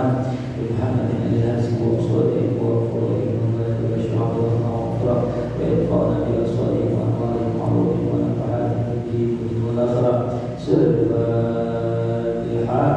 Muhammad Muhammadin al-Hazim wa Sadiq wa Fulayim wa Malaka wa Syu'abah wa Ma'afrah wa Ibqa'na bila Sadiq wa Anwarin Ma'arufin wa Nafahatin Bidin wa Nasrah Al-Fatihah.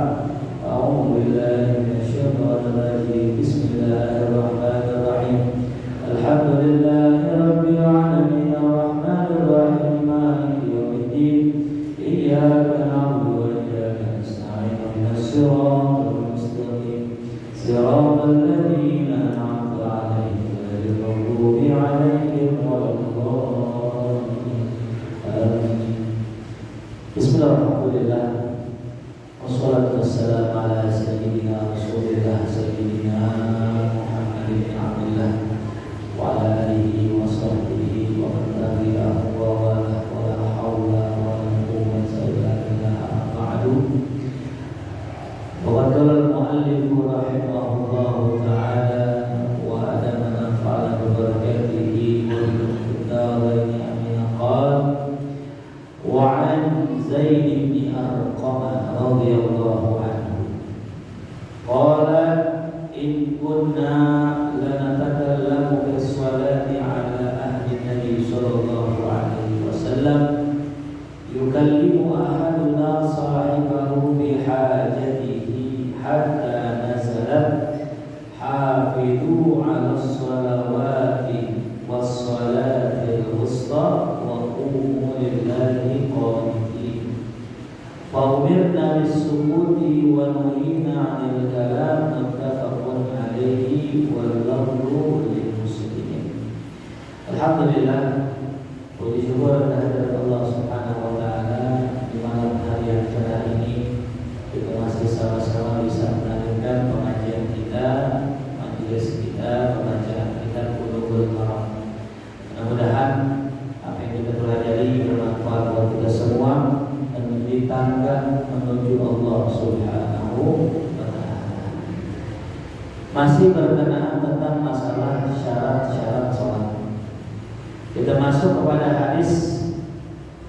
A'udhu billahi minasyaitanir rajim. Bismillahirrahmanirrahim. Alhamdulillahi rabbil alamin arrahmanir rahim maliki yaumiddin iyyaka na'budu wa iyyaka nasta'in ihdinas siratal mustaqim siratal ladzina an'amta 'alaihim ghairil maghdubi 'alaihim waladdallin. Amin. Bismillahirrahmanirrahim. Wassalatu wassalamu ala sayyidina Rasulillah sayyidina Muhammad bin Abdullah wa ala alihi wa sahbihi wa man tabi'ahu wa wala hawla wa la quwwata illa billah. Ba'du. Wa qala al-mu'allif rahimahullahu ta'ala wa adama nafa'ana bi barakatihi wa bi daraini amin. Qala wa 'an Zaid bin Arqam radhiyallahu anhu qala in kunna lanatakallamu fi sholati ala ahli Nabi sallallahu alaihi wasallam yukallimu ahaduna sahibahu bi hajatihi hatta nazalat hafidhu ala sholawati was sholati al-wusta wa qumu lillahi qanitin. Fa'umirna bis-sukuti wa nuhina 'anil kalam muttafaqun 'alaihi wal lafzu lil muslimin. Alhamdulillah, puji syukur kehadirat Allah Subhanahu wa taala di malam hari yang cerah ini kita masih sama-sama bisa melanjutkan pengajian kita, majelis kita, pembacaan kita Bulughul Maram. Mudah-mudahan apa yang kita pelajari bermanfaat buat kita semua dan menjadi tangga menuju Allah Subhanahu wa ta'ala. Masih berkenaan tentang masalah syarat-syarat sholat. Kita masuk kepada hadis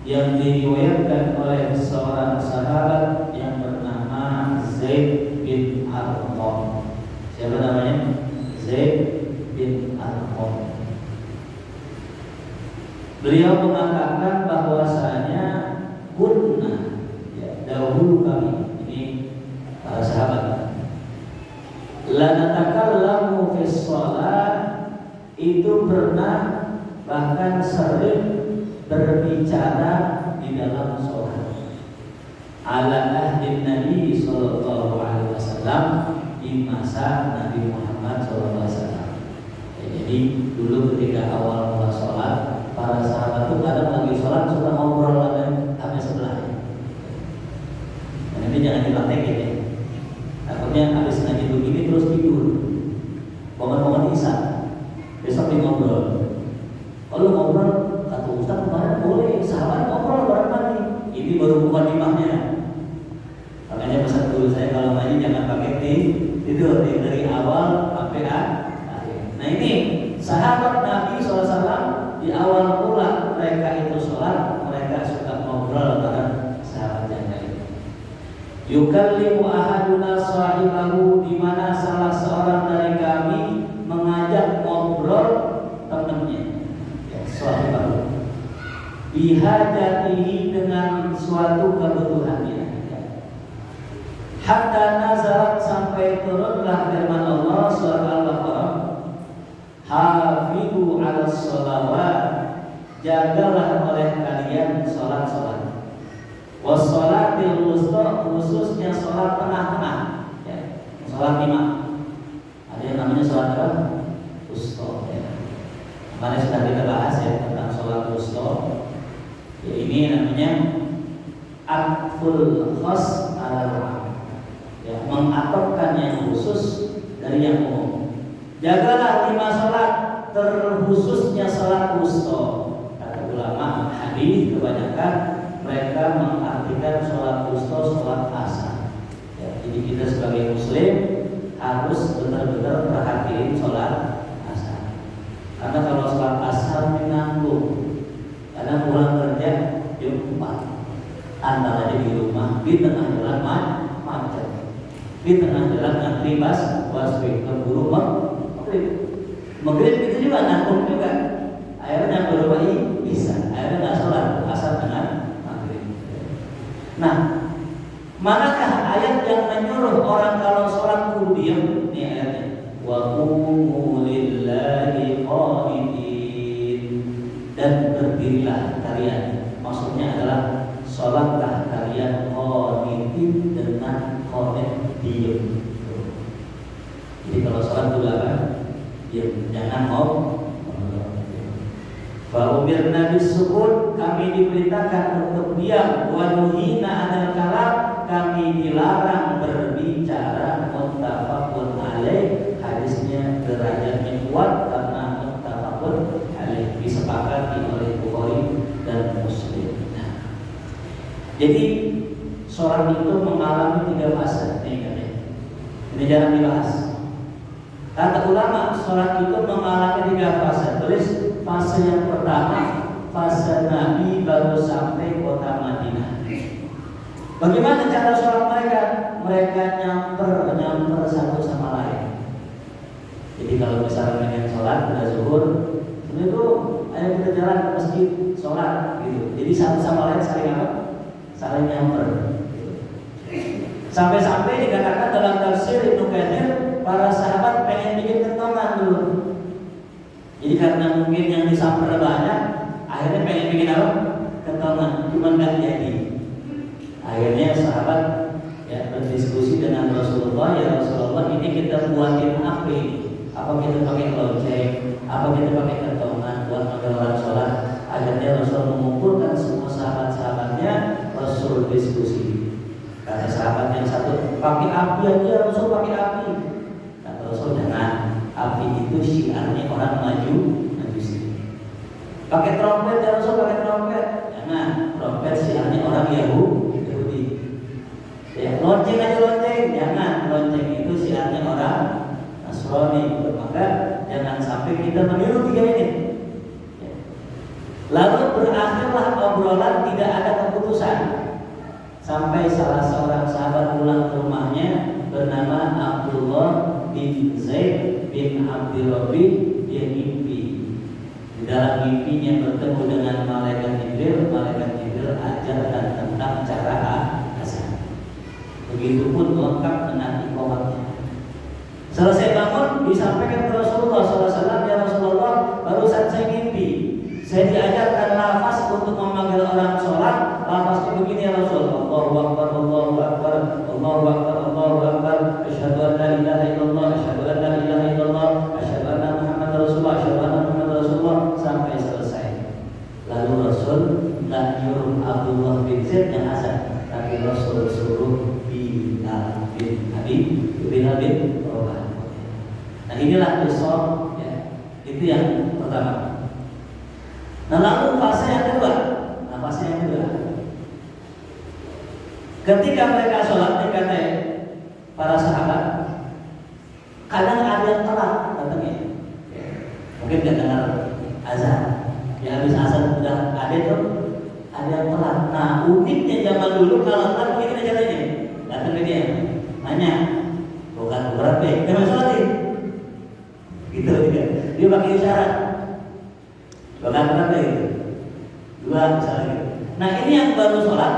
yang diriwayatkan oleh seorang sahabat yang bernama Zaid bin Arqam. Siapa namanya? Zaid bin Arqam. Beliau mengatakan bahwasanya kunna, ya, dahulu kami, ini para sahabat, la natakallamu fi shalah, itu pernah bahkan sering berbicara di dalam sholat ala ahli Nabi sallallahu alaihi wasallam, di masa Nabi Muhammad sallallahu alaihi wasallam. Ya, jadi dulu ketika awal mula sholat, para sahabat itu kadang lagi sholat suka ngobrol sama sebelahnya. Dan ini jangan dipraktekin ya. Takutnya habis ngaji begini terus tidur. Bangun-bangun isya, besok di ngobrol. Kalau ngobrol, kata Ustaz kemarin boleh, sahabat ngobrol bareng mati. Ini baru mukadimahnya. Makanya pesan guru saya kalau ngaji jangan pakai tidur dari awal sampai akhir. Nah ini sahabat Nabi SAW di awal mula mereka itu sholat, mereka suka ngobrol bareng sahabat yang lain. Yukallimu ahaduna sahibahu, di mana salah seorang dari kami mengajak ngobrol temannya, ya, sahibahu, bihajatihi, dengan suatu kebutuhannya, ya. Hatta nazarat, sampai turunlah firman Allah surah Al-Baqarah, hafidhu 'alas sholawat, jagalah oleh kalian sholat-sholat, wassolatil wusta, khususnya sholat tengah-tengah, ya, sholat lima. Ada yang namanya sholat apa? Wusta, ya. Kemarin sudah kita bahas ya tentang sholat wusta. Ya, ini namanya atful khas ala, ya, mengatofkan yang khusus dari yang umum. Jagalah lima sholat, terkhususnya sholat wusta. Kata ulama hadis kebanyakan mereka mengartikan sholat wusta sholat asar. Ya, jadi kita sebagai muslim harus benar-benar perhatiin sholat asar. Karena kalau sholat asar menanggung, karena pulang kerja jam 4, antara di rumah di tengah jalan macet. di tengah jalan ngantri busway keburu maghrib itu juga nanggung juga. Akhirnya berubah bisa, akhirnya nggak sholat asar dengan maghrib. Nah, manakah ayat yang menyuruh orang kalau sholat kudu diam? Ini ayatnya. Wa qumu lillahi qanitin, dan berdirilah kalian. Maksudnya adalah sholatlah kalian qanitin dengan qanit diam. Jadi kalau sholat dulu apa? Diam, jangan mau. Fa'umirna bis-sukun, kami diperintahkan untuk diam. Wa nuhina 'anil kalam, kami dilarang berbicara. Muttafaqun alaih, hadisnya derajatnya kuat karena muttafaqun alaih, disepakati oleh Bukhari dan Muslim. Nah, jadi seorang itu mengalami 3 fase. Ini jarang dibahas. Kata ulama, sholat itu mengalami 3 fase. Tulis fase yang pertama, fase Nabi baru sampai kota Madinah. Bagaimana cara sholat mereka? Mereka nyamper satu sama lain. Jadi kalau misalnya dengan sholat udah zuhur, itu ayo kita jalan ke masjid sholat gitu. Jadi satu sama lain saling apa? Saling nyamper. Sampai-sampai dikatakan dalam tafsir Ibnu Katsir, para sahabat pengen bikin kentongan dulu. Jadi karena mungkin yang disamper banyak, akhirnya pengen bikin apa? Kentongan, cuma nggak jadi. Akhirnya sahabat ya berdiskusi dengan Rasulullah, ya Rasulullah, ini kita buatin apa ini? Apa kita pakai lonceng? Apa kita pakai kentongan buat menggelar sholat? Akhirnya Rasul mengumpulkan semua sahabat-sahabatnya, Rasul diskusi. Kata sahabat yang satu, pakai api aja, Rasul pakai api. Kata Rasul, jangan, api itu syiarnya orang maju sini. Pakai trompet ya Rasul, pakai trompet. Jangan, trompet syiarnya orang Yahudi. Ya, lonceng aja lonceng, jangan, lonceng itu syiarnya orang Nasrani. Maka jangan sampai kita meniru 3 ini. Ya. Lalu berakhirlah obrolan, tidak ada keputusan. Sampai salah seorang sahabat pulang ke rumahnya bernama Abdullah bin Zaid bin Abdul Rabbi. Dia mimpi. Di dalam mimpinya bertemu dengan malaikat Jibril. Malaikat Jibril ajarkan tentang cara azan. Begitupun lengkap dengan iqamatnya. Selesai bangun disampaikan ke Rasulullah SAW, ya Rasulullah, barusan saya mimpi. Saya diajarkan lafaz untuk memanggil orang sholat. Lafaznya begini ya Rasul. Allahu Akbar, Allahu Akbar, Allahu Akbar, Allahu Akbar. Asyhadu an la ilaha illallah, asyhadu an la ilaha illallah, asyhadu anna Muhammadar Rasulullah, asyhadu anna Muhammadar Rasulullah, sampai selesai. Lalu Rasul tidak nyuruh Abdullah bin Zaid yang azan, tapi Rasul suruh Bilal bin Rabah. Nah inilah kisah ya. Itu yang pertama. Nah lalu fase yang kedua. Ketika mereka sholat, kata para sahabat, kadang ada yang telat datangnya. Mungkin nggak dengar azan. Ya habis azan udah ada tuh, ada yang telat. Nah uniknya zaman dulu kalau telat begini caranya, datang ke dia, nanya, bukan berapa ya? Jangan sholatin. Gitu dia pakai isyarat. Bukan berapa gitu. 2 misalnya gitu. Nah ini yang baru sholat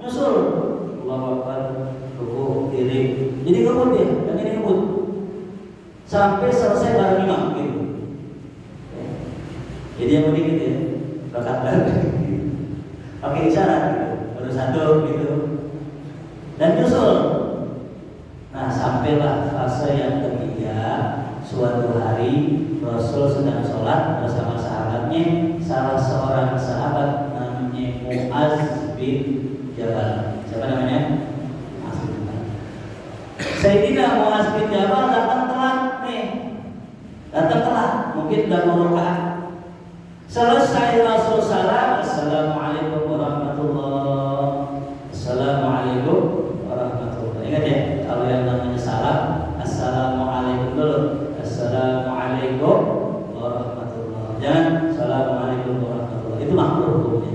nyusul. Allahu Akbar, ruku, diri. Jadi ngebut dia, yang ini ngebut sampai selesai bareng imam gitu. Jadi yang unik gitu ya, bakat baru pakai isyarat gitu, baru 1 gitu dan nyusul. Nah sampailah fase yang ketiga. Suatu hari Rasul sedang sholat bersama sahabatnya. Salah seorang sahabat namanya Mu'az bin Jabal. Siapa namanya? Mu'az bin Jabal. Sayyidina Mu'az bin Jabal datang telat nih. Datang telat, mungkin udah mau rakaat. Selesai Rasul salam, Assalamualaikum warahmatullahi. Assalamualaikum warahmatullahi. Ingat ya, kalau yang namanya salam, Assalamualaikum dulu. Assalamualaikum warahmatullahi. Jangan Assalamualaikum warahmatullahi. Itu makruh hukumnya.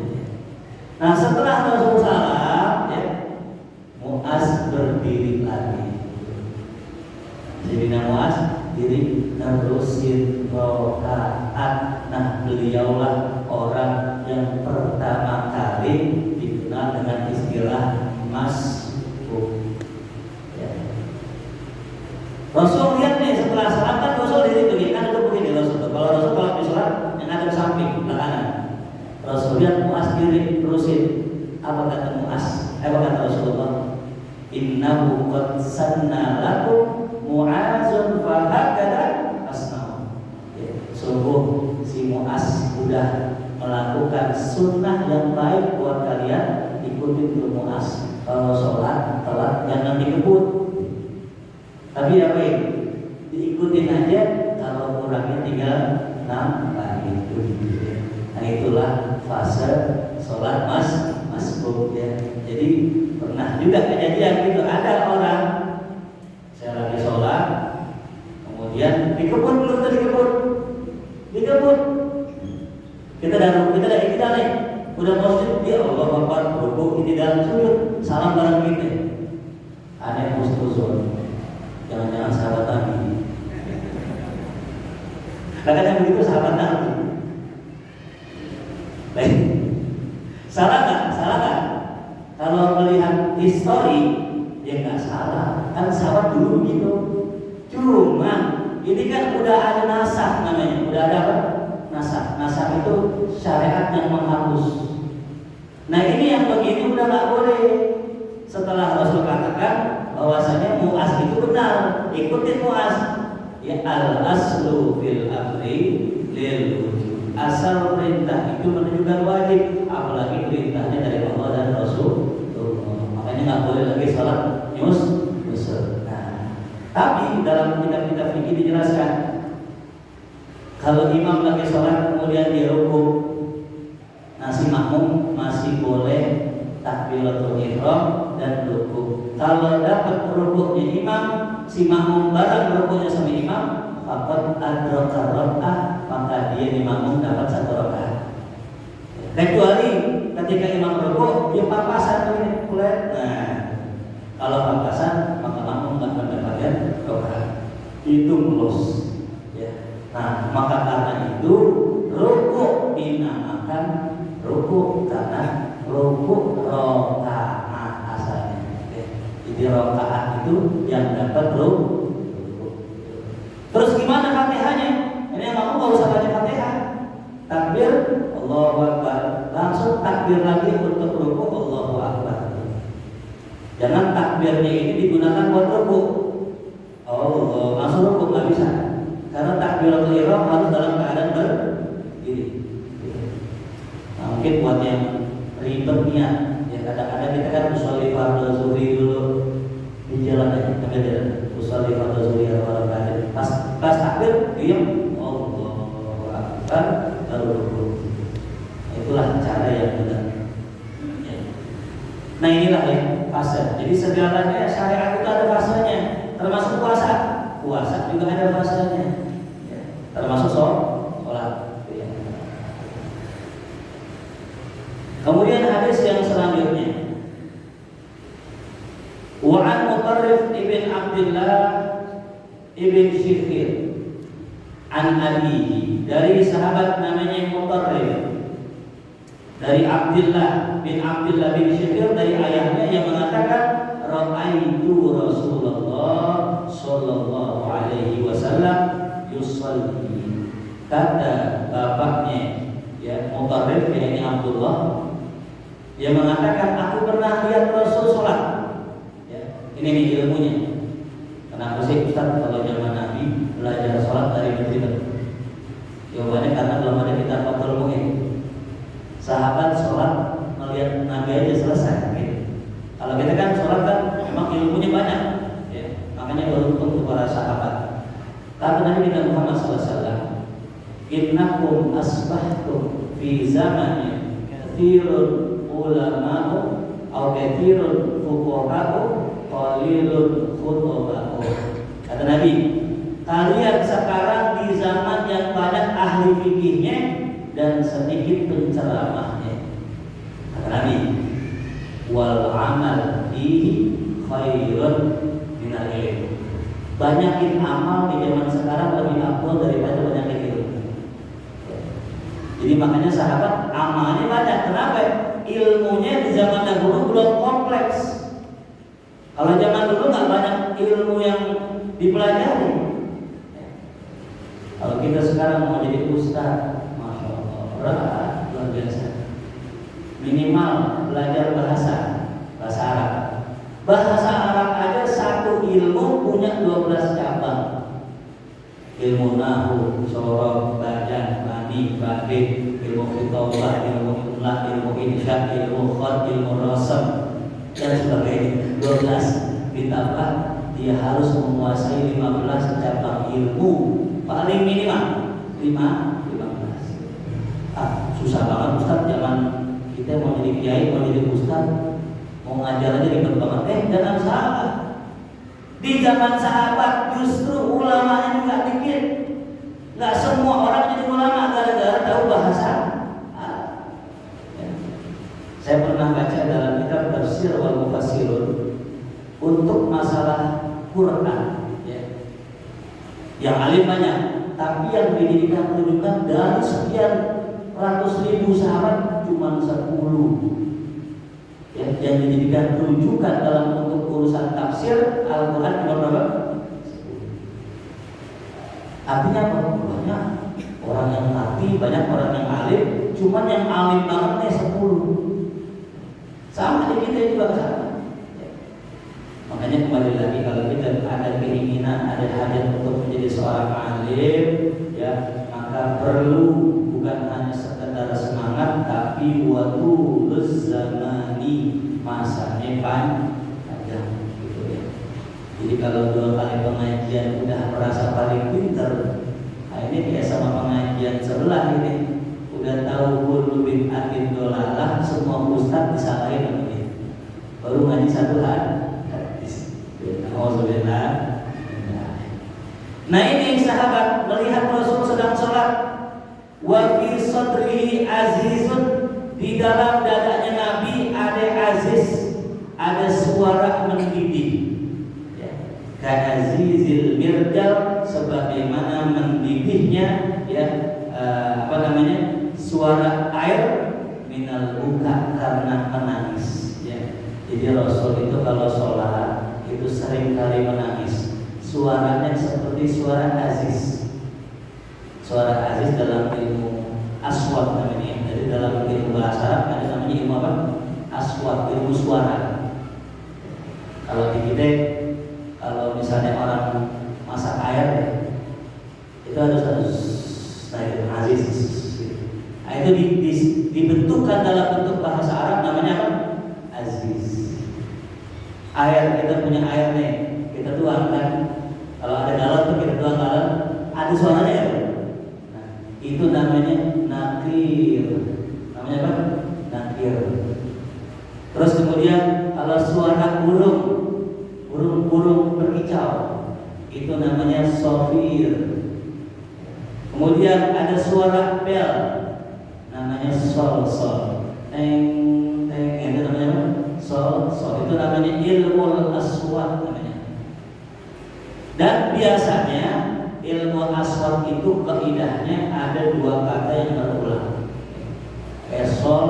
Nah setelah Rasul salam, ya, Mu'az berdiri lagi. Muaz diri nerusin rokaat. Nah, beliaulah orang yang pertama kali dikenal dengan istilah masbuk. Ya. Rasul lihat nih setelah salat kan Rasul diri begini, kan itu begini Rasul. Kalau Rasul kalau di salat yang ada di samping kanan. Rasul lihat Muaz diri terusin. Apa kata Muaz? Apa kata Rasulullah? Innahu qad sanna lakum Mu'azun fahakada asna'u. Sungguh si Mu'az sudah melakukan sunnah yang baik buat kalian. Ikutin dulu Mu'az. Kalau sholat telat jangan dikebut, tapi apa ini? Diikutin aja. Kalau kurangnya tinggal nambah itu. Nah itulah fase sholat masbuk ya. Jadi pernah juga kejadian gitu, ada orang saya lagi sholat, kemudian dikebut belum tadi dikebut. Kita nih, udah masjid dia Allah Akbar, rukuk ini dalam sujud, salam bareng kita. Ada mustuzon, jangan-jangan sahabat Nabi. Kadang-kadang begitu sahabat Nabi. Baik, salah nggak? Kalau melihat histori, ya nggak salah. Kan sahabat dulu begitu. Cuma ini kan udah ada nasakh namanya. Udah ada apa? Nasakh. Nasakh itu syariat yang menghapus. Nah ini yang begini udah nggak boleh. Setelah Rasul katakan bahwasanya Mu'az itu benar, ikutin Mu'az. Ya al-aslu fil amri lil wujub. Asal perintah itu menunjukkan wajib, apalagi perintahnya dari Allah dan Rasul. Makanya nggak boleh lagi salat nyusul. Nah, tapi dalam kitab-kitab fikih dijelaskan kalau imam lagi salat kemudian dia rukuk, si makmum masih boleh takbiratul ihram dan rukuk. Kalau dapat rukuknya imam, si makmum bareng rukuknya sama imam, faqad adraka raka'ah, maka dia di makmum dapat 1 rakaat. Kecuali ketika imam rukuk dia papasan begini kulit. Nah, kalau papasan maka makmum nggak mendapatkan rakaat. Itu mulus. Ya. Nah, maka karena itu rukuk dinamakan rukuk karena rukuk rakaat asalnya. Jadi rakaat itu yang dapat rukuk. Terus gimana Fatihahnya? Ini yang kamu nggak usah baca Fatihah. Takbir Allahu Akbar, langsung takbir lagi untuk rukuk Allahu Akbar. Jangan takbirnya ini digunakan buat rukuk. Oh, langsung rukuk nggak bisa. Karena takbiratul ihram harus dalam keadaan berdiri. Nah, mungkin buat yang ribetnya, ya kadang-kadang kita kan usolli fardhu zuhri dulu di jalan aja, sambil jalan. Usolli fardhu zuhri atau pas takbir diam, Allahu Akbar, baru rukuk. Itulah cara yang benar. Ya. Nah inilah ya fase. Jadi segalanya syariat itu ada fasenya, termasuk puasa. Puasa juga ada fasenya. Ya. Termasuk sholat. Ya. Kemudian hadis yang selanjutnya. Wa an Mutarrif ibn Abdullah ibn Shikhir an abihi, dari sahabat namanya Mutarrif, dari Abdullah bin Shikhir, dari ayahnya yang mengatakan ra'aitu Rasulullah sallallahu alaihi wasallam yusalli. Kata bapaknya ya Mutarrif, yakni Abdullah, yang mengatakan aku pernah lihat Rasul sholat. Ya, ini nih ilmunya. Kenapa sih Ustaz kalau zaman Nabi belajar sholat dari Madinah? Jawabannya karena belum ada kitab Fathul Mu'in. Sahabat sholat melihat Nabi aja selesai. Gitu. Kalau kita kan sholat kan memang ilmunya banyak, ya. Makanya beruntung para sahabat. Kata Nabi kita Muhammad SAW, innakum asbahtum fi zamanin kathirun ulama'u atau kathirun fuqaha'u qalilun khutba'u. Kata Nabi, kalian sekarang di zaman yang banyak ahli fikihnya dan sedikit penceramahnya. Kata Nabi, wal amal fihi khairun minal ilm. Banyakin amal di zaman sekarang lebih afdal daripada banyakin ilmu. Jadi makanya sahabat amalnya banyak. Kenapa? Ilmunya di zaman dahulu belum kompleks. Kalau zaman dulu nggak banyak ilmu yang dipelajari. Kalau kita sekarang mau jadi ustaz, masya Allah, berat, luar biasa. Minimal belajar bahasa Arab. Bahasa Arab aja satu ilmu punya 12 cabang. Ilmu nahu, sorof, badan, bani, badik, ilmu fitawah, ilmu imla, ilmu insya, ilmu khot, ilmu rasam, dan sebagainya. 12 ditambah dia harus menguasai 15 cabang ilmu paling minimal 15. Susah banget Ustaz, zaman kita mau jadi kiai, mau jadi ustaz, mau ngajar aja ribet banget. Jangan salah. Di zaman sahabat justru ulamanya juga dikit. Nggak semua orang jadi ulama gara-gara tahu bahasa. Saya pernah baca dalam kitab Tafsir wal Mufassirun untuk masalah Quran, ya. Yang alim banyak, tapi yang pendidikan rujukan dari sekian ratus ribu sahabat cuma 10. Ya, yang dijadikan rujukan dalam untuk urusan tafsir Al-Quran cuma berapa? 10. Artinya apa? Banyak orang yang mati, banyak orang yang alim, cuman yang alim banget nih 10. Sama di kita juga sama. Ya. Makanya kembali lagi kalau kita ada keinginan, ada hajat untuk menjadi seorang alim, ya maka perlu bukan hanya sekedar semangat, tapi waktu zamani masanya panjang gitu ya. Jadi kalau 2 kali pengajian udah merasa paling pinter, nah ini kayak sama pengajian sebelah ini, udah tahu kullu bid'atin dolalah, semua ustaz disalahin sama dia. Baru ngaji 1 hadis. Alhamdulillah. Nah ini sahabat melihat Rasul sedang sholat, wa fi sadrihi azizun, di dalam dadanya Nabi ada aziz, ada suara mendidih. Ya. Ka'azizil mirjal, sebagaimana mendidihnya ya suara air minal buka, karena menangis. Ya. Jadi Rasul itu kalau sholat itu sering kali menangis. Suaranya seperti suara aziz. Suara aziz dalam ilmu aswat namanya. Jadi dalam ilmu bahasa Arab ada namanya ilmu apa? Aswat, ilmu suara. Kalau di kita, kalau misalnya orang masak air, itu harus aziz. Nah, itu dibentukkan dalam bentuk bahasa Arab namanya apa? Aziz. Air, kita punya air nih, kita tuangkan. Kalau ada galon tuh kita tuang galon, ada suaranya ya. Nah, itu namanya nakir. Namanya apa? Nakir. Terus kemudian kalau suara burung berkicau, itu namanya sofir. Kemudian ada suara bel, namanya sol. Teng, itu namanya apa? Sol. Itu namanya ilmu aswat namanya. Dan biasanya ilmu aswat itu kaidahnya ada 2 kata yang berulang. Kayak sol.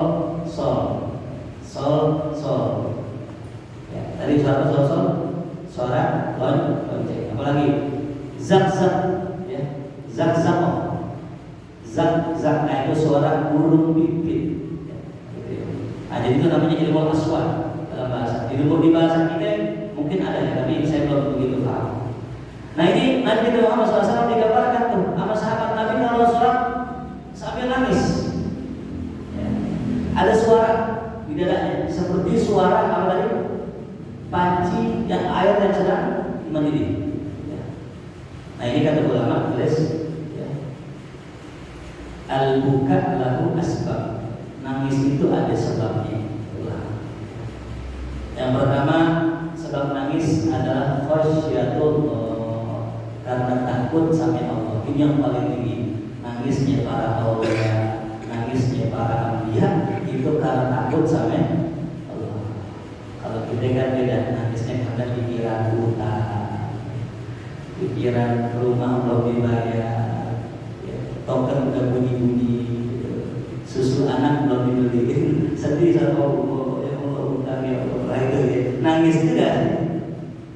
Ya, tadi suara sol. Suara lonceng. Apalagi zak, ya. Zak. Nah itu suara burung pipit. Nah, jadi itu namanya ilmu aswat dalam bahasa. Di bahasa kita mungkin ada ya, tapi saya belum begitu paham. Nah ini Nabi Muhammad SAW digambarkan tuh sama sahabat Nabi kalau sholat sambil nangis. Ya. Ada suara di dadanya seperti suara apa tadi? Panci yang air yang sedang mendidih. Ya. Nah ini kata ulama tulis, ya. Al-buka lahu asbab. Nangis itu ada sebabnya. Yang pertama sebab nangis adalah khasyatullah, karena takut sama Allah. Ini yang paling tinggi. Nangisnya para aulia, nangisnya para anbiya itu karena takut sama Allah. Kalau kita kan beda, nangisnya karena pikiran buta. pikiran rumah belum dibayar, ya, token udah bunyi-bunyi, gitu. Susu anak belum dibeliin, sedih sama Allah, ya Allah utang ya Allah, itu ya. Nangis juga,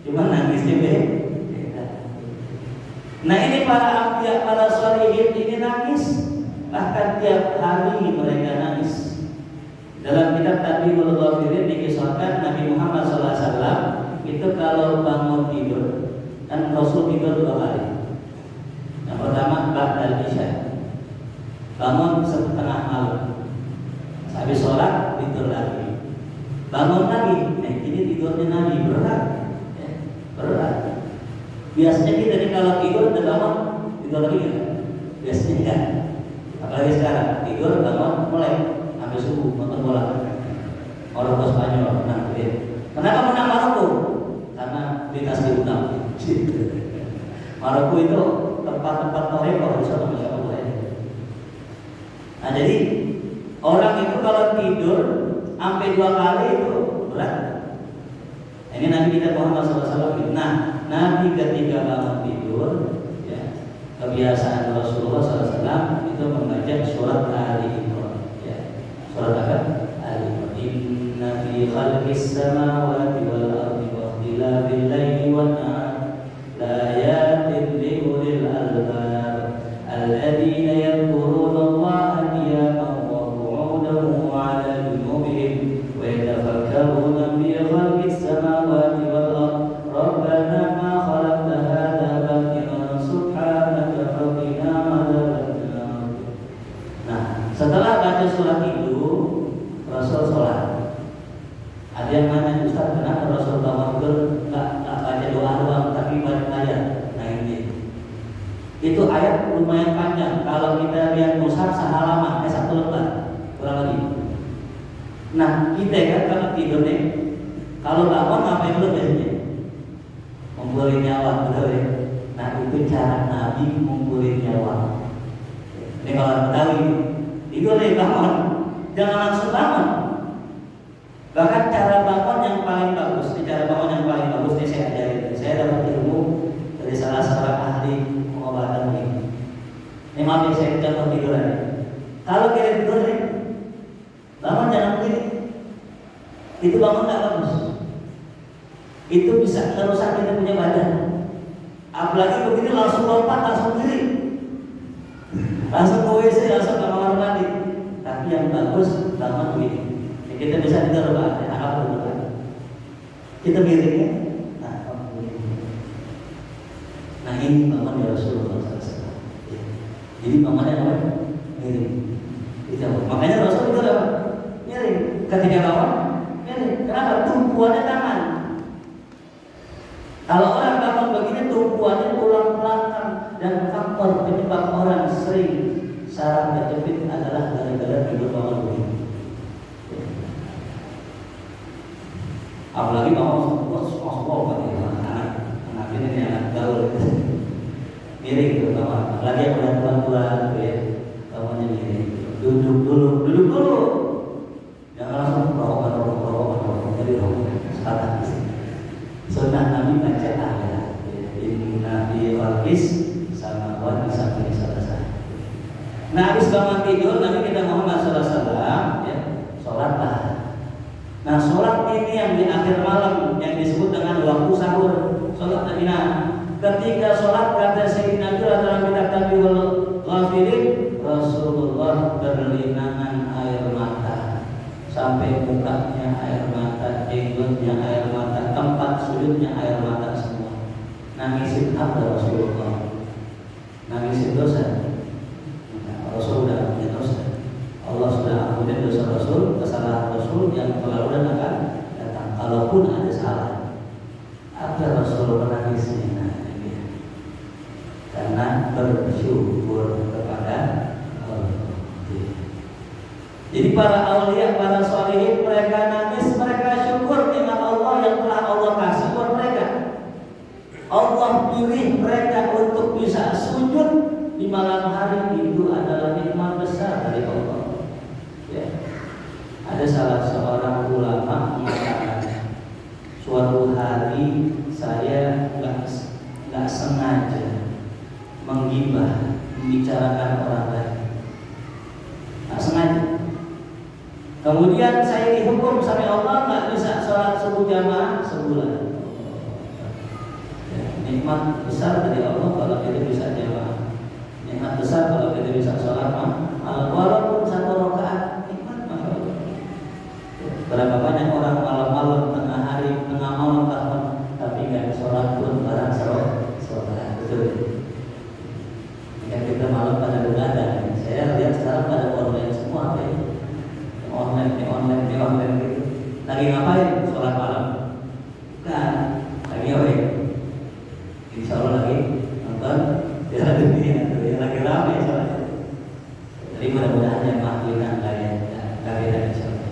cuma nangisnya beda. Nah ini para anbiya, para sholihin ini nangis, bahkan tiap hari mereka nangis. Dalam kitab Tadbirul Ghafirin dikisahkan Nabi Muhammad SAW itu kalau bangun tidur, kan Rasul tidur 2 kali. Yang pertama ba'dal isya, bangun setengah malam, habis sholat tidur lagi, bangun lagi. Nah ini tidurnya Nabi berat, ya, berat. Biasanya kita nih kalau tidur udah bangun tidur lagi kan? Biasanya enggak. Apalagi sekarang tidur bangun mulai sampai subuh nonton bola. Orang ke Spanyol menang, ya. Kenapa menang Maroko? Karena lintas diundang. Maroko itu tempat-tempat toreko di sana masya Allah. Nah jadi orang itu kalau tidur sampai 2 kali itu berat. Ini Nabi kita Muhammad SAW. Nah Nabi ketika bangun tidur, ya, kebiasaan Rasulullah SAW itu membaca surat Al-Imran. Ya. Surat apa? Al-Imran. Inna fi khalqis samawati wal ardi wa ikhtilafil laili wan nahar la ayatin li ulil albab alladziina yadhkuruna Allaha qiyaman wa qu'udan wa 'ala junubihim wa yatafakkaruna fi khalqis samawati wal ardi rabbana ma khalaqta hadza batilan subhanaka faqina 'adzaban nar. Nah, setelah baca surat itu Rasul sholat. Ada yang nanya, Ustaz, kenapa Rasul tawaddur nggak baca doa doang, tapi baca ayat? Nah ini, itu ayat lumayan panjang. Kalau kita lihat mushaf sehalaman, 1 lembar kurang lebih. Nah kita kan kalau tidur nih, kalau bangun ngapain dulu biasanya? Ngumpulin nyawa, betul ya? Nah itu cara Nabi ngumpulin nyawa. Ini kalau Betawi tidur nih bangun, jangan langsung bangun. Bahkan cara bangun yang paling bagus, cara bangun yang paling bagus ini saya ajarin. Saya dapat ilmu dari salah seorang ahli pengobatan ini. Ini maaf ya, saya contoh tiduran. Kalau kita tidur nih, bangun jangan begini. Itu bangun nggak bagus. Itu bisa merusak kita punya badan. Apalagi begini langsung lompat, langsung diri, langsung ke WC, langsung ke kamar mandi. Tapi yang bagus bangun begini. Kita bisa tidur Pak, apa dulu Pak? Kita miringnya, nah ini bangun ya Rasulullah SAW. Jadi bangunnya apa? Miring. Itu makanya Rasul itu apa? Miring. Ketika bangun, miring. Kenapa? Tumpuannya tangan. Kalau orang bangun begini, tumpuannya tulang belakang, dan faktor penyebab orang sering saraf kejepit adalah gara-gara tidur bangun begini. Apalagi mau anak ini anak gaul miring gitu kawan. Apalagi yang udah tua-tua gitu ya, kawannya miring. Duduk dulu, jangan langsung rokok. Jadi rokok sekarang sih. Sunnah Nabi baca ayat. Inna fi khalqis samawati sampai selesai. Nah habis bangun tidur Nabi kita Muhammad SAW ya sholatlah. Nah sholat ini yang di akhir malam yang disebut dengan waktu sahur, sholat Nabi. Ketika sholat kata Sayyidina Nabi dalam kitab Tadbirul Ghafirin, Rasulullah berlinangan air mata sampai mukanya air mata, jenggotnya air mata, tempat sujudnya air mata semua. Nangisin apa Rasulullah? Nangisin dosa. Nah, Rasul sudah punya dosa. Allah sudah ampuni dosa Rasul, kesalahan Rasul yang terlalu dan akan datang. Kalaupun ada salah, apa Rasul menangisnya? Nah, karena bersyukur kepada Allah. Jadi para aulia, para sholihin, mereka nangis, mereka syukur nikmat Allah yang telah Allah kasih buat mereka. Allah pilih mereka untuk bisa sujud di malam hari, itu adalah nikmat besar dari Allah. Ya. Ada salah seorang ulama mengatakan, suatu hari saya nggak sengaja menggibah, membicarakan orang lain. Nggak sengaja. Kemudian saya dihukum sama Allah nggak bisa sholat subuh jamaah sebulan. Ya, nikmat besar dari Allah kalau kita bisa jamaah. Nikmat besar kalau kita bisa sholat malam, walaupun 1 rakaat. Nikmat masya Allah. Berapa banyak orang malam-malam, tengah hari, tengah malam, tapi nggak sholat pun barang sholat. Betul. Jika kita malam pada begadang, saya lihat sekarang pada online semua, online gitu. Lagi ngapain? Sholat malam. Bukan, lagi apa ya? Insya Allah lagi nonton Piala Dunia, lagi ramai sholat. Jadi mudah-mudahan yang mahlinan kalian insya Allah.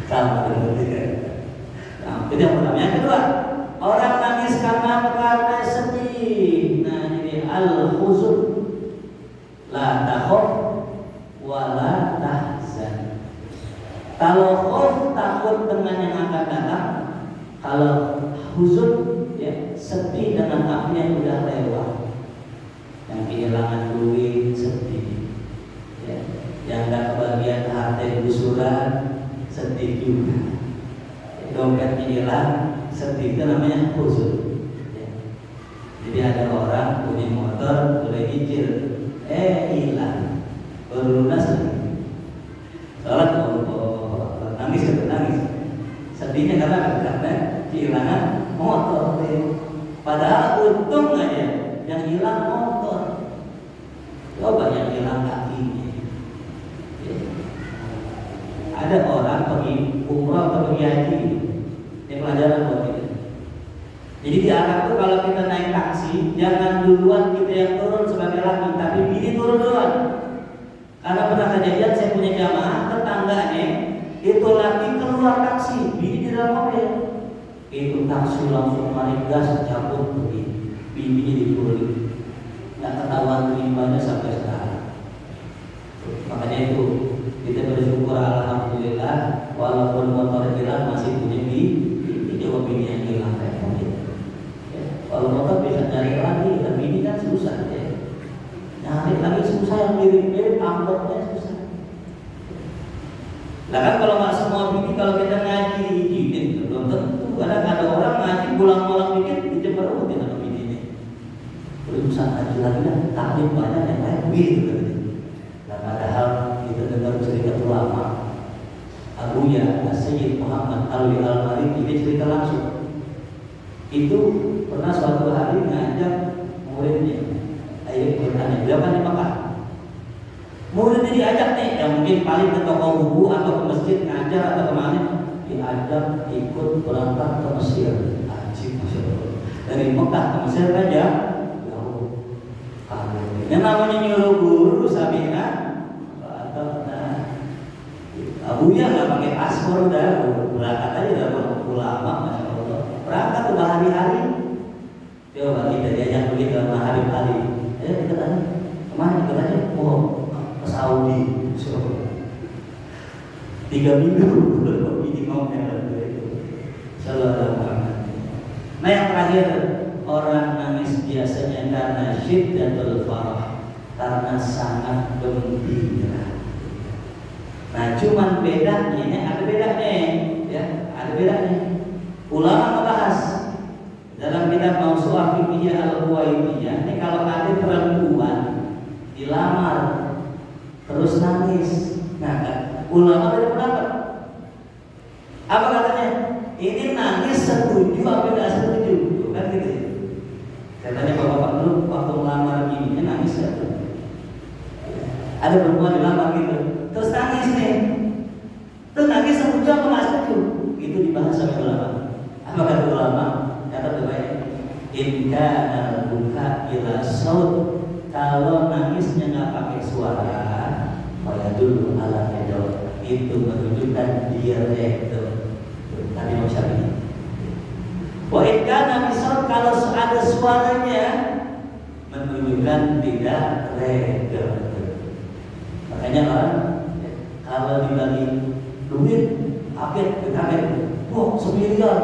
Sama dengan itu. Nah, itu yang pertama. Yang kedua, orang nangis karena sedih. Nah, ini al-huzun. La takhaf wa la tahzan. Kalau khauf takut dengan yang akan datang, kalau huzun ya sedih dengan apa yang sudah lewat. Yang kehilangan duit sedih. Ya, yang enggak kebagian harta gusuran sedih juga. Dompetnya hilang sedih, itu namanya huzun. Ya. Jadi ada orang punya motor boleh nyicil, hilang, baru lunas sedih. Soalnya nangis. Sedihnya karena kehilangan motor. Padahal untung aja yang hilang motor. Coba yang hilang kakinya. Ya. Ada orang pergi umrah atau pergi haji. Ini pelajaran buat kita. Jadi di Arab tuh kalau kita naik taksi, jangan duluan kita yang turun sebagai laki, tapi bini turun duluan. Karena pernah kejadian saya punya jamaah, tetangganya itu laki keluar taksi, bini di dalam mobil. Itu taksi langsung naik gas cabut pergi, bininya diturunin. Nggak ketahuan rimbanya sampai sekarang. Makanya itu kita bersyukur alhamdulillah, walaupun motor hilang masih punya bini, coba bini yang hilang kayak mobil. Ya, kalau motor bisa cari lagi, tapi bini kan susah ya. Nyari lagi susah, yang mirip-mirip amplopnya susah. Nah kan kalau nggak semua bini, kalau kita ngaji diizinin, belum tentu. Kadang ada orang ngaji pulang-pulang dikit diceperutin sama bininya. Berusaha ngaji lagi kan, taklim banyak yang lain gitu. Nah padahal kita dengar cerita ulama Abuya Sayyid Muhammad Ali Al-Mariki, ini cerita langsung. Itu pernah suatu hari ngajak muridnya, ayo bertanya, beliau kan di Mekah. Muridnya diajak nih, yang mungkin paling ke toko buku atau ke masjid ngajar atau kemana, diajak ikut berangkat ke Mesir. Ajib, Masya Allah. Dari Mekah ke Mesir kan jauh. Yang namanya nyuruh guru Sabina, Abuya nggak pakai paspor, udah berangkat aja, udah ulama, Masya Allah. Berangkat udah hari-hari. Coba kita diajak pergi ke Maharib Ali. Ayo kita tanya, kemana kita tanya? Oh, ke Saudi. 3 minggu ini mau jalan itu. Sallallahu alaihi. Nah yang terakhir, orang nangis biasanya karena syiddatul farah, karena sangat gembira. Nah, cuman bedanya, ada bedanya, ya, ada bedanya. Ulama membahas dalam kitab Mausu'ah Fiqhiyah Al-Huwaitiyah, ini kalau ada perempuan dilamar terus nangis, nah, ulama beda pendapat. Apa katanya? Ini nangis setuju apa tidak setuju? Kan gitu ya. Katanya bapak-bapak dulu waktu melamar bininya nangis ya. Ada perempuan dilamar gitu, terus nangis nih. Terus nangis setuju apa nggak setuju? Itu dibahas sama ulama. Apa kata ulama? Kata terbaik, inka buka ila saut. Kalau nangisnya nggak pakai suara, pada dulu ala hedon, itu menunjukkan dia redho. Tadi mau Syafi'i. Wa inka misal kalau ada suaranya, menunjukkan tidak redho. Makanya orang kalau dibagi duit, kaget, wah 1 miliar,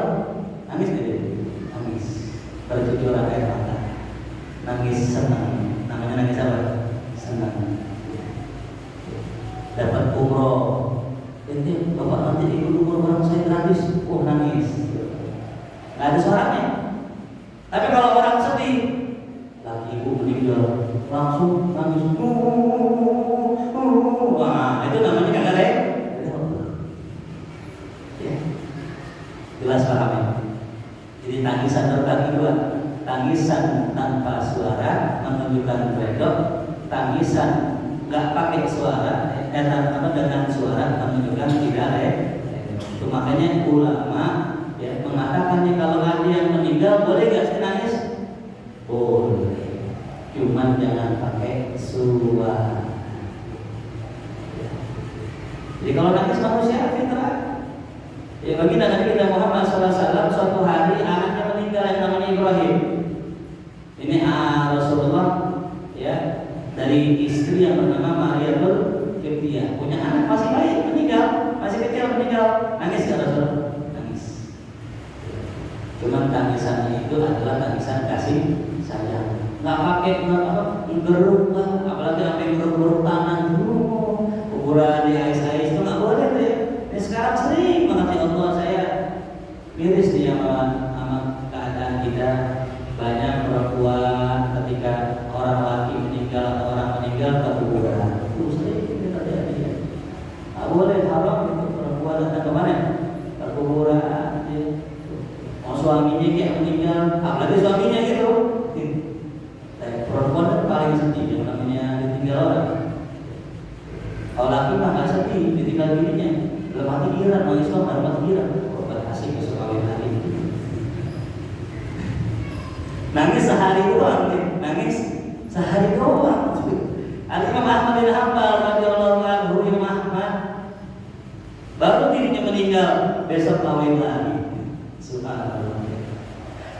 nangis tidak? Nangis, bercucuran air mata, nangis senang, namanya nangis apa? Senang. Dapat umroh, ini bapak nanti ikut umroh bareng saya gratis, nangis. Nggak ada suaranya. Tapi kalau orang sedih, lagi ibu meninggal, langsung nangis. Wah, itu namanya kagak ada. Ya. Jelas paham ya? Jadi tangisan terbagi dua. Tangisan tanpa suara menunjukkan redok, tangisan nggak pakai suara dengan suara menunjukkan tidak redok. Itu makanya ulama ya mengatakan nih, kalau ada yang meninggal boleh nggak sih nangis? Boleh, cuman jangan pakai suara. Jadi kalau nangis manusia fitrah. Ya bagi Nabi kita Muhammad SAW, suatu hari anaknya meninggal yang namanya Ibrahim. Ini Rasulullah ya, dari istri yang bernama Maria Qibtiyah, punya anak masih bayi meninggal, masih kecil meninggal. Nangis gak Rasul? Nangis. Cuman tangisannya itu adalah tangisan kasih sayang. Nggak pakai geruk lah, apalagi sampai geruk tangan dulu, kuburan di ais-ais itu nggak boleh tuh ya. Ini sekarang sering banget ya Allah, saya miris nih sama keadaan kita. Banyak perempuan ketika orang laki meninggal atau orang meninggal ke kuburan, itu sering terjadi ya. Nggak boleh, haram itu perempuan datang kemana? Ke kuburan ya. Mau suaminya kayak meninggal, apalagi suaminya gitu. Perempuan kan paling sedih yang namanya ditinggal orang. Kalau laki mah nggak sedih, ditinggal bininya. Belum mati giran, mau Islam baru mati giran. Korban asik ke kawin hari. Nangis sehari doang, nangis sehari doang. Imam Ahmad bin Hanbal radhiyallahu anhu, Imam Ahmad baru dirinya meninggal, besok kawin lagi. Subhanallah.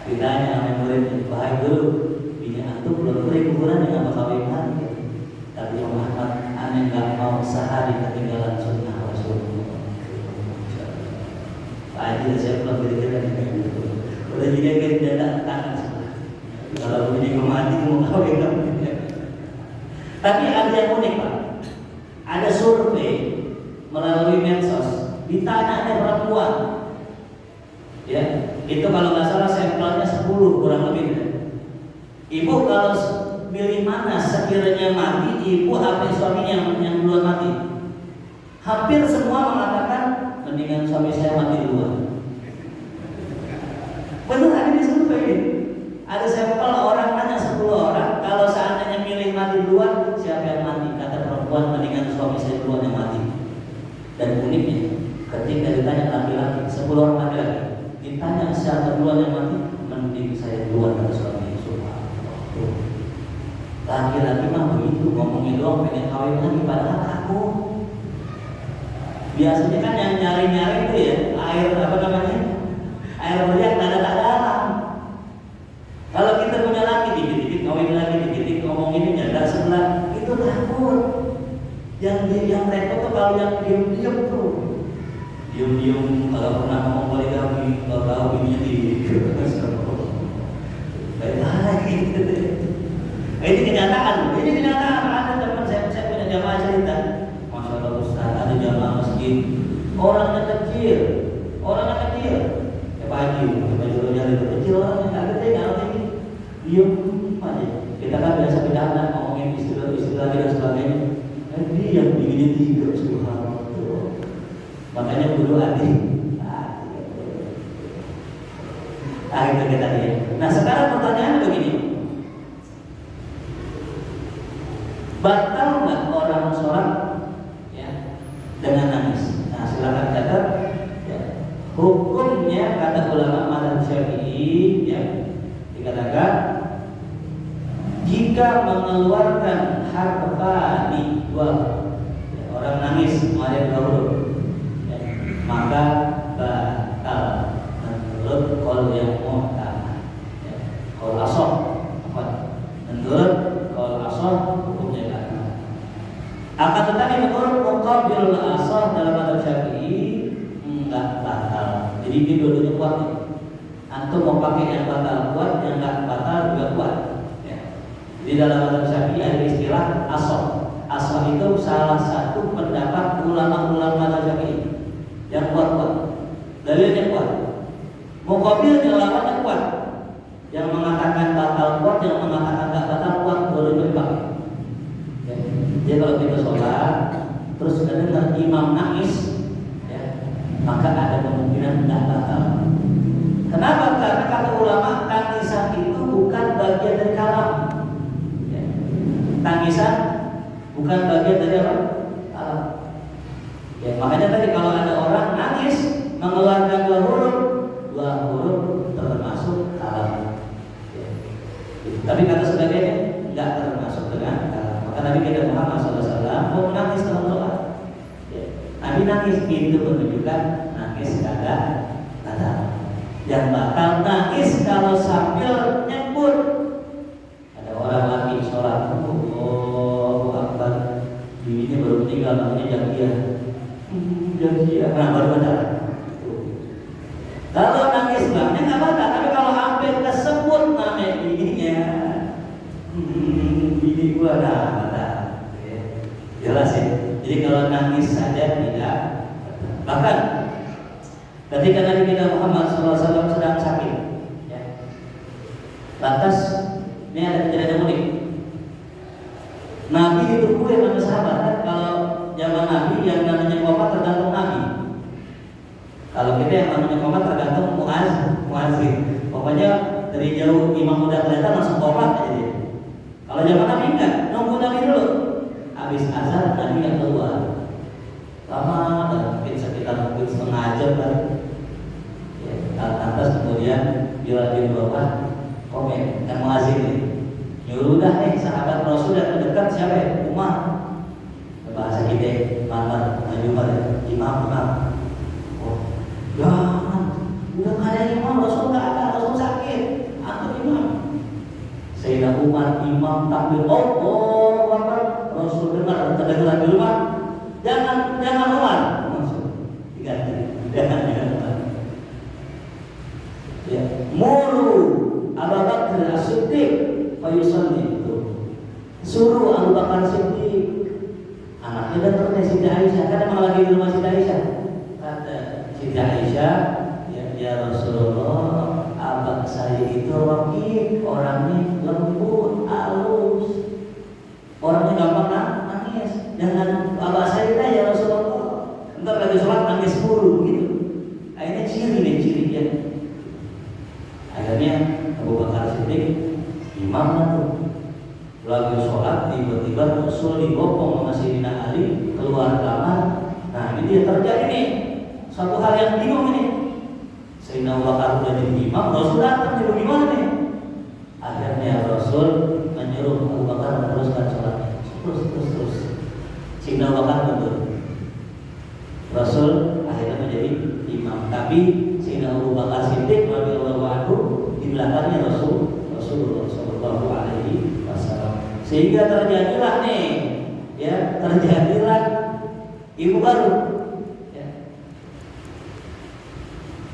Ditanya sama muridnya, "Wahai dulu, bini antum belum beri kuburan dengan kawin lagi." Tapi Imam Ahmad, aneh nggak mau sehari ketinggalan sunnah Rasulullah. Pak Haji saya belum beri gitu. Udah jadi kayak tidak tangan. Kalau ini mati mau kawin lagi. Tapi ada yang unik Pak. Ada survei melalui medsos, ditanya ada perempuan. Ya, itu kalau nggak salah sampelnya 10 kurang lebih. Ibu kalau pilih mana sekiranya mati, ibu atau suaminya yang duluan mati? Hampir semua mengatakan mendingan suami saya mati duluan. Benar ada di survei ini. Ada sampel orang tanya 10 orang, kalau seandainya milih mati duluan, siapa yang mati? Kata perempuan, mendingan suami saya duluan yang mati. Dan uniknya, ketika ditanya laki-laki, 10 orang laki-laki, ditanya siapa duluan yang mati, mending saya duluan kata suami. Subhanallah. Laki-laki mah begitu, ngomongnya doang pengen kawin lagi, padahal takut. Biasanya kan yang nyari-nyari itu ya air air meriah tak dalam. Kalau kita punya laki dikit-dikit kawin lagi, dikit-dikit ngomong ini janda sebelah, itu takut. Yang repot tuh kalau yang diam-diam tuh, diam-diam kalau pernah ngomong poligami, kalau tahu ini baik lagi. Ini kenyataan. Ada teman saya punya jamaah cerita. Masya Allah Ustaz, ada jamaah masjid, orangnya kecil. Ya Pak Haji, Pak Haji kecil orangnya nggak gede, nggak gede. Diam aja. Kita kan biasa bercanda ngomongin istilah dan sebagainya. Diam begini tiga Subhanallah. Makanya kudu adik. Itu kita lihat. Nah sekarang pertanyaannya begini. Batal nggak orang sholat ya dengan nangis? Nah silakan catat ya. Hukumnya kata ulama mazhab Syafi'i ya, dikatakan jika mengeluarkan harfani dua ya, orang nangis kemarin dahulu ya, maka batal menurut qaul yang muhtamad ya. Qaul ashab menurut qaul ashab hukumnya batal. Akan tetapi menurut muqabilul ashab dalam mazhab Syafi'i enggak batal. Jadi ini dua-duanya kuat ya. Antum mau pakai yang batal kuat, yang enggak batal juga kuat ya. Di dalam mazhab Syafi'i ulama Syafi'i yang kuat-kuat, dalilnya kuat. Muqabil lawannya kuat, yang mengatakan batal kuat, yang mengatakan tidak batal kuat, boleh dipakai. Ya. Jadi kalau kita sholat terus dengar imam nangis, ya, maka ada kemungkinan tidak batal. Kenapa? Karena kata ulama tangisan itu bukan bagian dari kalam. Ya. Tangisan bukan bagian dari apa? Kalam. Ya, makanya tadi kalau ada orang nangis mengeluarkan dua huruf termasuk kalam. Ya. Tapi kata sebagainya tidak termasuk dengan kalam. Maka Nabi kita Muhammad SAW mau menangis dalam sholat. Ya. Nabi nangis itu menunjukkan nangis kagak batal. Yang batal nangis kalau sambil nyebut. Ada orang lagi sholat, Akbar, bibinya baru meninggal, namanya Jagiyah, nah baru batal. Kalau nangis bangnya nggak batal, tapi kalau hampir kesebut namanya bibinya, bibi gua batal. Jelas ya. Jadi kalau nangis saja tidak. Bahkan ketika Nabi kita Muhammad SAW sedang sakit, ya. Lantas ini ada kejadian unik. Nabi itu sama sahabat kan, kalau zaman Nabi yang namanya wafat tergantung Nabi. Kalau kita yang namanya wafat tergantung muazin. Pokoknya dari jauh imam udah kelihatan langsung wafat aja dia. Kalau zaman Nabi enggak, nunggu Nabi dulu. Habis azan Nabi yang keluar. Lama dan mungkin sekitar setengah jam kan. Ya, lantas kemudian bila bin Wafat komen yang muazin ini. Nyuruh dah nih sahabat Rasul yang mendekat siapa ya? Umar. Bahasa kita mantan imam. Oh, jangan. Udah nggak ada imam, Rasul nggak ada, Rasul sakit. Antum imam. Sayyidina Umar imam tampil. Oh, Rasul dengar kedengaran di rumah. Jangan Umar. Maksud diganti. Jangan Umar. Ya, mulu Abu Bakar As-Siddiq fayusalli. Suruh Abu Bakar Siddiq, anaknya datang Siti Aisyah, kan emang lagi di rumah Siti Aisyah. Kata Siti Aisyah, ya Rasulullah, abang saya itu rakib, orangnya lembut, halus, orangnya gampang nangis. Jangan abang saya ya Rasulullah, ntar lagi sholat nangis mulu gitu. Akhirnya ciri dia. Akhirnya Abu Bakar Siddiq imam tuh. Lagi sholat tiba-tiba Rasul dibopong sama Sayyidina Ali keluar kamar. Nah ini dia terjadi nih satu hal yang bingung ini. Sayyidina Abu Bakar udah jadi imam, Rasul datang jadi gimana nih? Akhirnya Rasul menyuruh Abu Bakar meneruskan sholatnya. Terus Sayyidina Abu Bakar mundur. Rasul akhirnya menjadi imam. Tapi Sayyidina Abu Bakar Siddiq radhiyallahu anhu di belakangnya Rasulullah sallallahu alaihi wasallam. Sehingga terjadilah ibu baru. Ya.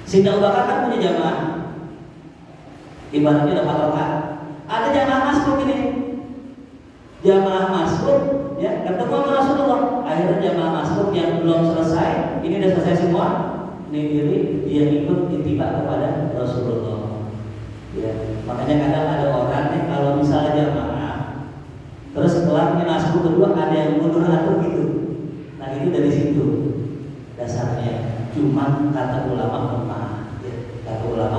Sayyidina Abu Bakar kan punya jamaah. Ibaratnya ada 4 rakaat. Ada jamaah masuk ini. Jamaah masuk, ya, ketemu sama Rasulullah. Akhirnya jamaah masuk yang belum selesai, ini udah selesai semua. Ini diri dia ikut ittiba kepada Rasulullah. Ya, makanya kadang ada orang nih kalau misalnya jamaah terus setelah asbuk kedua ada yang mundur atau gitu. Nah itu dari situ dasarnya. Cuma kata ulama lemah, ya. Kata ulama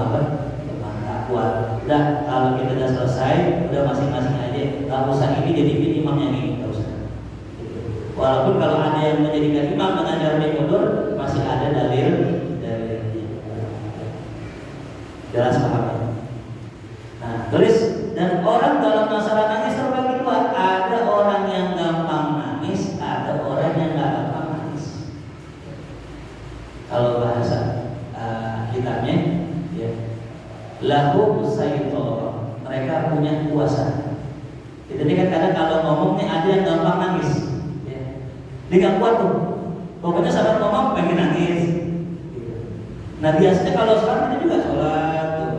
lemah, tak kuat. Udah kalau kita udah selesai, udah masing-masing aja. Tak usah ini jadi imam yang ini, tak usah. Walaupun kalau ada yang menjadikan imam dengan cara dia mundur, masih ada dalil dari jelas paham. Nah, tulis dan orang dalam masalah nangis terbagi dua. Ada orang yang gampang nangis, ada orang yang nggak gampang nangis. Kalau bahasa kitabnya, ya, lahu musayyitor, mereka punya kuasa. Jadi kan kadang kalau ngomong nih ada yang gampang nangis, ya. Dia nggak kuat tuh. Pokoknya saat ngomong pengen nangis. Nah biasanya kalau sholat kita juga sholat tuh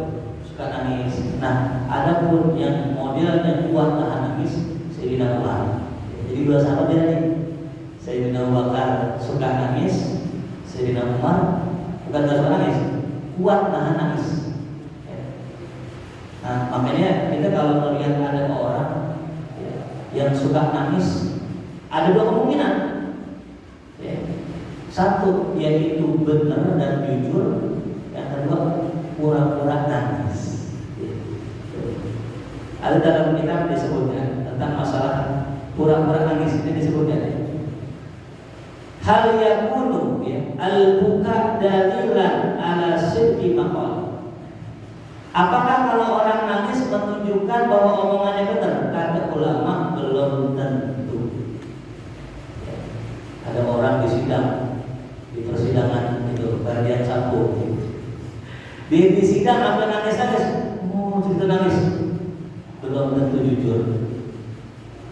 suka nangis. Nah ada pun yang modelnya kuat tahan nangis, Sayyidina Umar. Jadi dua sahabat beda nih. Sayyidina Abu Bakar suka nangis, Sayyidina Umar bukan gak suka nangis, kuat nahan nangis. Nah makanya kita kalau melihat ada orang yang suka nangis, ada dua kemungkinan. Satu, dia itu benar dan jujur. Yang kedua, pura-pura nangis. Ada dalam kitab disebutkan tentang masalah pura-pura nangis, ini disebutkan. Hal yakunu al-buka dalilan ala sidqi maqal. Apakah kalau orang nangis menunjukkan bahwa omongannya benar? Kata ulama, belum tentu. Ada orang di sidang, di persidangan itu bagian sapu. Di sidang apa nangis? Cerita nangis. Belum tentu jujur.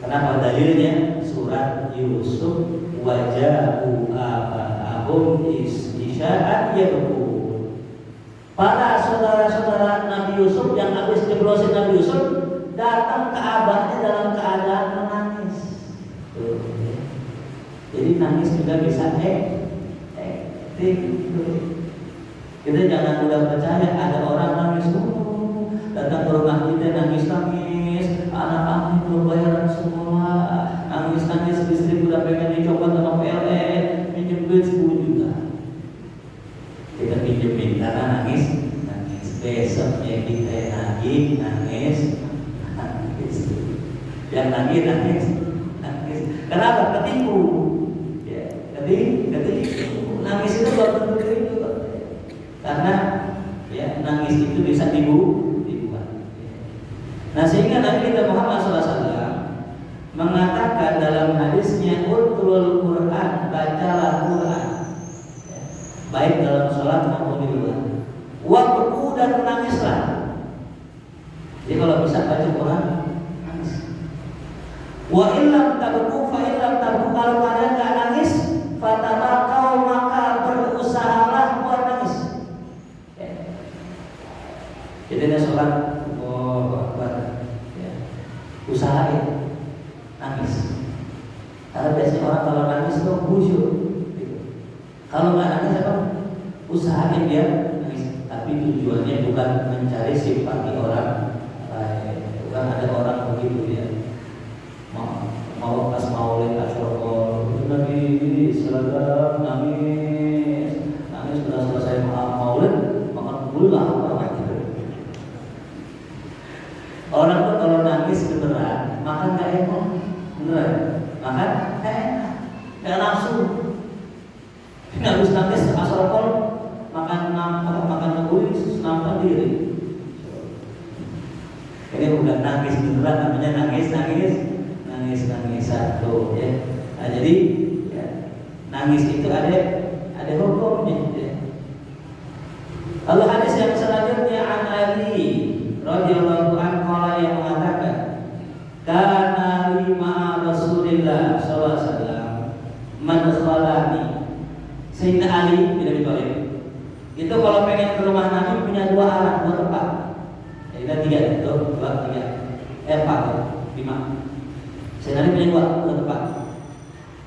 Kenapa? Dalilnya surat Yusuf, wajahu abahum isya'an yabkun. Para saudara-saudara Nabi Yusuf yang habis jeblosin Nabi Yusuf datang ke abahnya dalam keadaan menangis. Jadi nangis juga bisa kita jangan mudah percaya ada orang nangis datang ke rumah kita nangis, anak-anak belum bayaran semua, nangis, istri udah pengen dicopot sama PLN, pinjam duit 10 juta. Kita pinjemin karena nangis, besoknya kita nangis. Yang nangis. Kenapa? Ketipu. Ketipu. Nangis itu belum tentu itu. Karena nangis itu bisa dibuat. Nah sehingga Nabi kita Muhammad SAW mengatakan dalam hadisnya, utlul Quran, bacalah Quran, baik dalam sholat maupun di luar. Wabku dan menangislah. Jadi kalau bisa baca Quran, nangis. Wa illam tabku fa illam tabku, kalau kalian nggak nangis, fatabakau, maka berusahalah buat nangis. Jadi dia sholat, usahain nangis. Karena biasanya orang kalau nangis itu khusyuk. Kalau nggak nangis apa? Usahain dia nangis. Tapi tujuannya bukan mencari simpati orang lain. Bukan ada orang begitu ya. Mau pas maulid asyurah, Nabi seragam nangis sudah selesai maulid makan gula orang tuh kalau nangis beneran makan gak enak, beneran makan gak enak, gak nafsu. Nggak harus nangis asal makan ngebulis nampak diri. Ini udah nangis beneran, namanya nangis satu ya. Nah, jadi nangis itu ada hukumnya ya. Lalu hadis yang selanjutnya an Ali radhiyallahu anhu yang mengatakan, kana lima Rasulillah sallallahu alaihi wasallam man khalani. Sayyidina Ali bin Abi Thalib itu kalau pengen ke rumah Nabi punya dua tempat. Ada 3 itu, 2, 3, 4, 5. Sayyidina Ali punya dua tempat.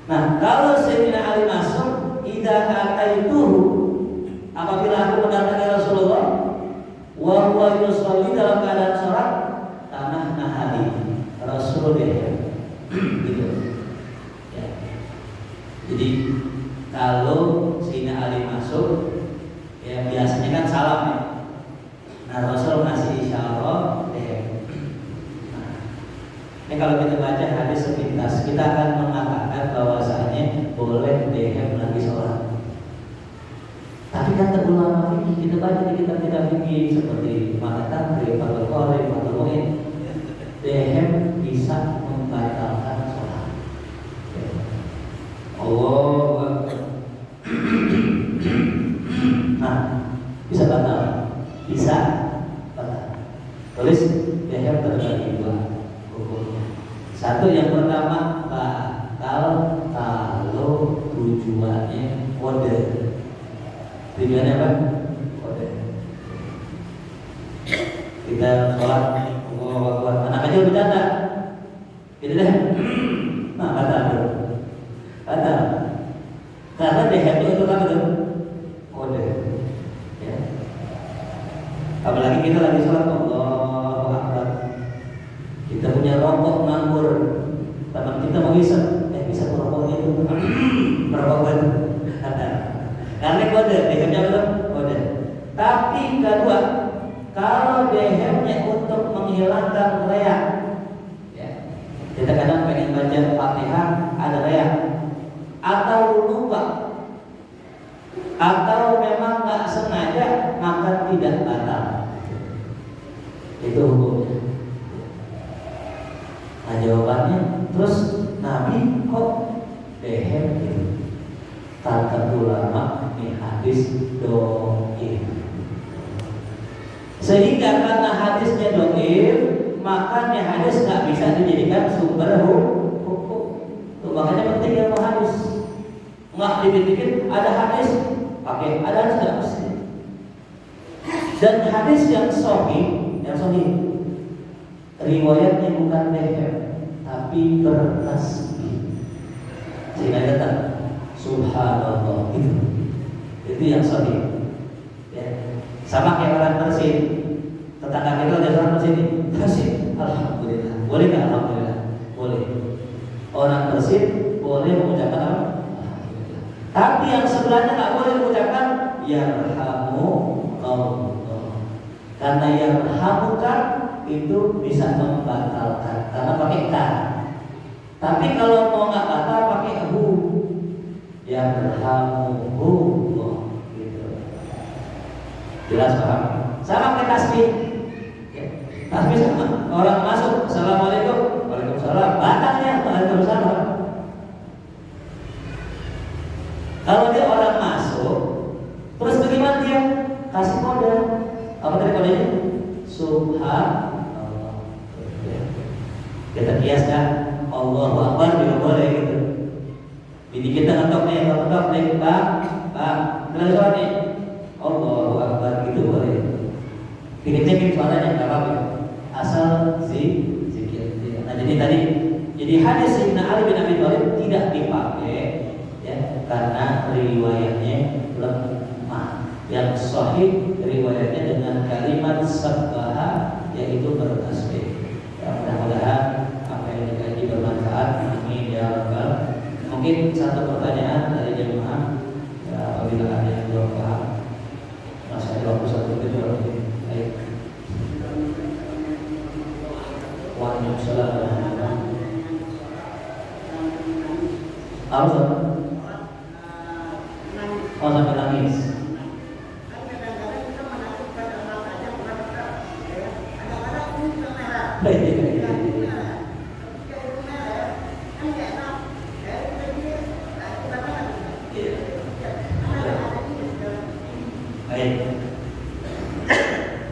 Nah, kalau Sayyidina Ali masuk, idza ataituhu, apabila aku mendatangi Rasulullah wa huwa yusolli, dalam keadaan sholat, tanah nahali Rasulullah gitu ya. Jadi kalau Sayyidina Ali masuk ya biasanya kan salam ya. Nah Rasul ngasih isyarat ini kalau kita baca hadis sepintas kita akan mengatakan bahwasanya boleh dehem lagi sholat. Tapi kata ulama fikih, kita baca di kitab-kitab fikih seperti Mata Taqrib, Fathul Qorib, Fathul Mu'in, dehem bisa membatalkan sholat. Allah. Nah, bisa batal, bisa batal. Tulis dehem terbagi 2 hukumnya. Satu, yang pertama batal kalau tujuannya kode. Tujuannya apa? Kode. Kita sholat, anak aja bercanda, gitu deh. Nah, batal. dehem itu kan betul kode. Ya. Apalagi kita lagi sholat Allahu Akbar. Kita punya rokok nganggur, teman kita mau bisa merokoknya itu merokok itu. Karena kode, dehemnya betul kode. Tapi kedua, kalau dehemnya untuk menghilangkan riya, ya, kita kadang pengen baca Fatihah ada riya, atau lupa, atau memang nggak sengaja, maka tidak batal. Itu hukumnya. Nah jawabannya, terus Nabi kok dehem gitu? Kata ulama ini hadis doif. Sehingga karena hadisnya doif, makanya hadis nggak bisa dijadikan sumber hukum. Makanya penting ilmu hadis. Nggak dipikir ada hadis, pakai ada hadis nggak mesti. Dan hadis yang sahih, riwayatnya bukan dehem, tapi bertasbih. Sehingga datang subhanallah itu yang sahih. Ya. Sama kayak orang bersin, tetangga kita ada orang bersin, bersin, alhamdulillah. Boleh nggak alhamdulillah? Boleh. Orang bersin boleh mengucapkan alhamdulillah. Tapi yang sebelahnya nggak boleh mengucapkan yarhamukallah. Karena yarhamukan itu bisa membatalkan karena pakai ka. Tapi kalau mau nggak batal pakai hu, yarhamuhullah gitu. Jelas paham? Sama kayak tasbih. Ya. Tasbih sama. Orang masuk, assalamualaikum, waalaikumsalam. Batalnya waalaikumsalam. Kalau dia orang masuk, terus bagaimana dia? Kasih kode. Apa tadi kodenya? Subhanallah. Kita kiaskan Allahu Akbar juga boleh gitu. Jadi kita ngetok nih, bang, benar soal nih. Allahu Akbar gitu boleh. Dikit-dikit suaranya nggak apa-apa. Asal zikir. Nah jadi hadis Sayyidina Ali bin Abi Thalib tidak dipakai, ya, karena riwayatnya lemah. Yang sahih riwayatnya dengan kalimat sabbaha, yaitu bertasbih. Ya, mudah-mudahan apa yang dikaji bermanfaat. Amin ya rabbal. Mungkin satu pertanyaan dari jemaah, ya, apabila ada yang belum paham. Masih ada waktu 1 menit berarti. Baik. Waalaikumsalam. Apa? Oh, sampai nangis. Baik.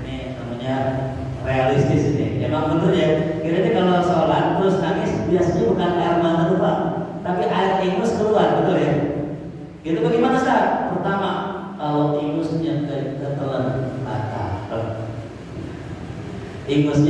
Ini namanya realistis ini. Emang betul ya. Kira-kira kalau sholat terus nangis biasanya bukan air mata doang, tapi air ingus keluar, betul ya? Gitu bagaimana Ustaz? Pertama, kalau ingusnya ketelan batal. Ingusnya